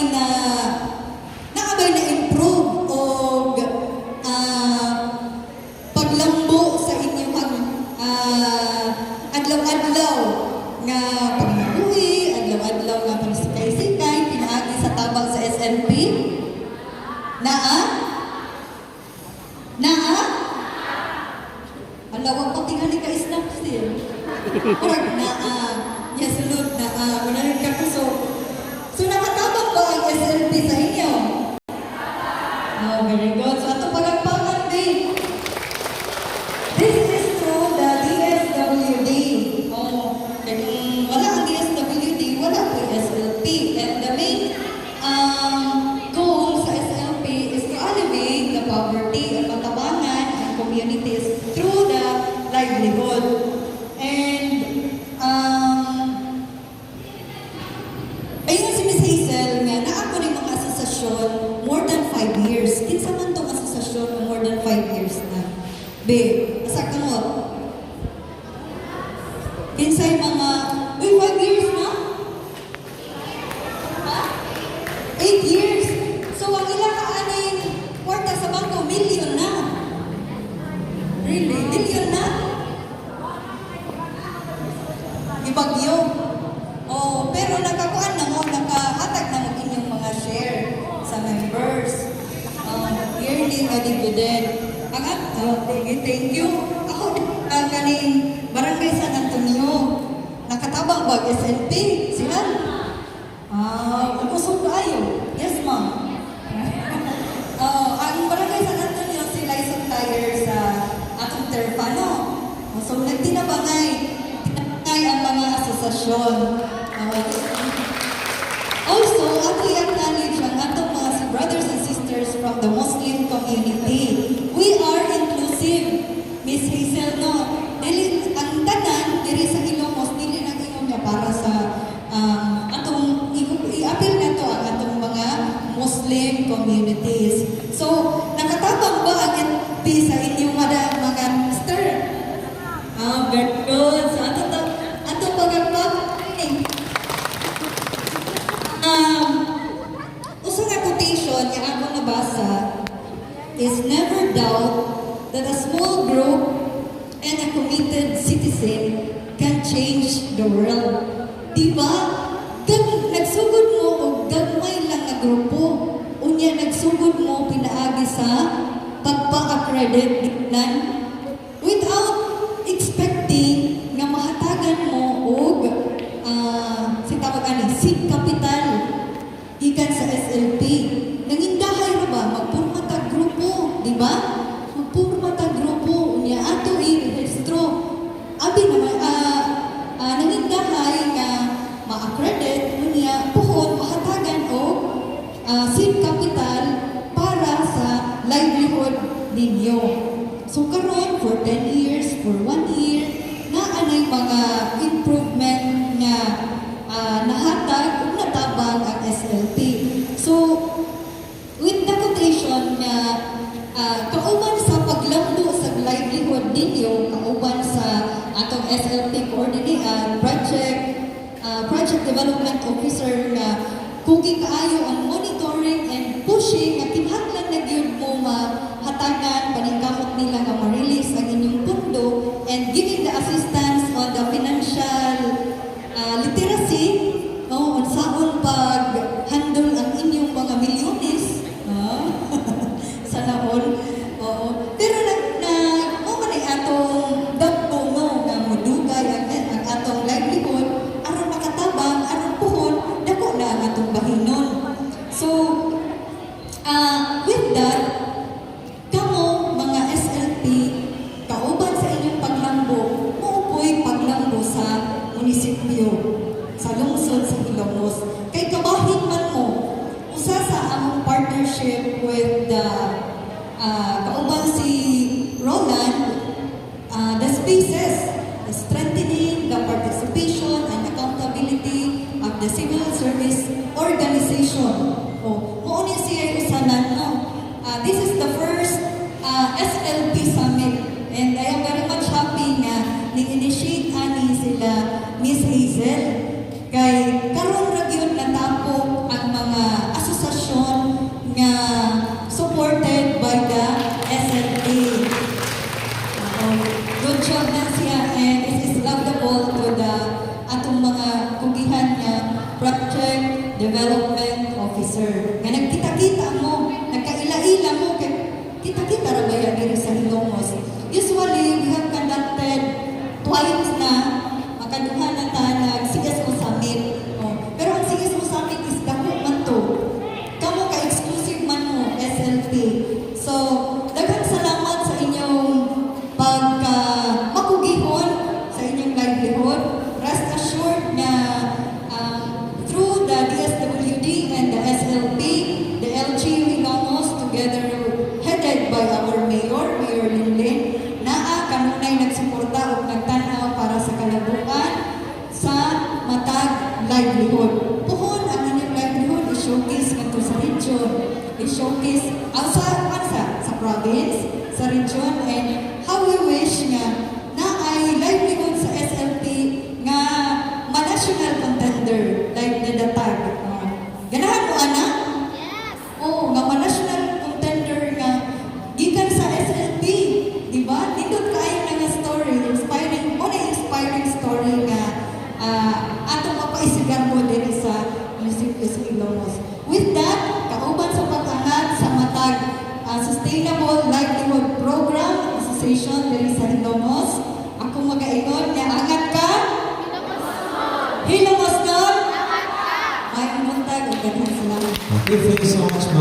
naabay na improve o paglambo sa inyong adlaw-adlaw nga pagmabuhi, adlaw-adlaw nga pagsikay-sikay, pinaagi sa tabang sa SNP? Alawang pati ka isnap still. Or yes, look, unahin ka so nakatabang ba ang SNP sa inyo? Oh, very good. So, ito palagpakan din. This is through the DSWD. Oh, kung wala ang DSWD, wala po yung SLP. And the main goal sa SLP is to alleviate the poverty at patabangan ng communities through the livelihood. And ayun si Miss Hazel nga, naako rin mga asosasyon more than 5 years. Kinsa man tong asosasyon na more than 5 years na. B, asa ka mo? Kinsay mga, 5 years na? Ha? 8 years. So, ang ilang kaanin, kwarta sa bangko, million na. Really? Million na? Ibagyo. Oh, pero nakakuan na mo, nakahatag na mo inyong mga share sa members. Yearly nga dividend. Thank you. Ako, kaning Barangay San Antonio, nakatabang ba SNP? Sila? Usog kayo. Yes, ma'am. Ang Barangay San Antonio, sila ay supplier sa atong terpano. So, nagtinabangay ang mga asosasyon. Also, ato i-acknowledge ang atong mga brothers and sisters from the Muslim community. We are inclusive. Miss Hazel, no? Ang tanan, diri sa Ilongos, dili na ingon niya para sa atong i-appeal na to ang atong mga Muslim communities. So, nakatabang ba ang NP sa inyong mga sister? Very good. So, ato pagkakpag. Usang nga quotation yung ako nabasa is never doubt that a small group and a committed citizen can change the world. Diba? Nagsugod mo o gagmay lang na grupo. Unya nagsugod mo pinaagi sa pagpa-accredit without expecting nga mahatagan mo og seed capital ikan sa SLP. Nangindahay na ba? Magpurma tag grupo, di ba? Magpurma tag grupo. Unya ato i-registro. Abi naman, nangindahay nga ma-accredit, unya puhon, mahatagan o seed capital para sa livelihood ninyo. So karon for 10 years, for 1 year, naanay mga improvement nga nahatag ug natabang ang SLP. So, with the quotation nga kauban sa paglambo sa livelihood ninyo, kauban sa atong SLP project development officer nga kugi kaayo ang monitoring and pushing nga kinahanglan na gyud mo mahatagan paningkamot nila nga ma-release ang inyong pundo and giving the assistance on the financial literacy, unsaon pag-handle ang inyong mga milyones. Sana all. Pero man ay atong dagko nga modugay ang atong livelihood aron makatabang, aron puhon, dako na ang atong bahinon. So, with that, kamo mga SLP, kauban sa inyong paglambo, muupoy paglambo sa munisipyo, sa lungsod sa Ilongos. Kay kabahin man mo, usa sa among partnership with the kauban si Roland, the spaces, strengthening the participation and accountability of the civil service organization. Mao ni siya usanan, no? This is the first SLP summit, and I am very much happy nga ni-initiate ani sila Miss Hazel. Kay karon ra gyud natapok ang mga Development Officer. Nga nagkita-kita mo, nagkaila-ila mo, kay kita-kita ra ba yan diri sa Ilongos? Usually, we have conducted twice na makaduha na ta nag-CSO Summit. Oh. Pero ang CSO Summit is dako man to. Kamo ka-exclusive man mo, SLP. So, daghang salamat sa inyong makugihon sa inyong livelihood. Rest assured na through the DSWD and the SLP, the LGU Ilongos, together headed by our Mayor, Mayor Linlin, naa kanunay nagsuporta o nagtanaw para sa kalabuan sa matag livelihood. Puhon ang inyong livelihood i-showcase ngadto sa region, i-showcase sa province, sa region, and how we wish nga na ay livelihood sa SLP nga ma-national contender like the Datag. Ganahan mo, ana? Yes! Oo, nga ma-national contender nga gikan sa SLP. Diba? Nindot kayo na nga story, inspiring story nga atong mapaisigan mo din sa Municipio Ilongos. With that, kauban sa pag-angat sa matag Sustainable Livelihood Program Association din sa Ilongos, ako mag-aingon na angat ka? Hilongos nun? Angat ka! May umuntag, salamat. Okay, thank you so much, ma'am.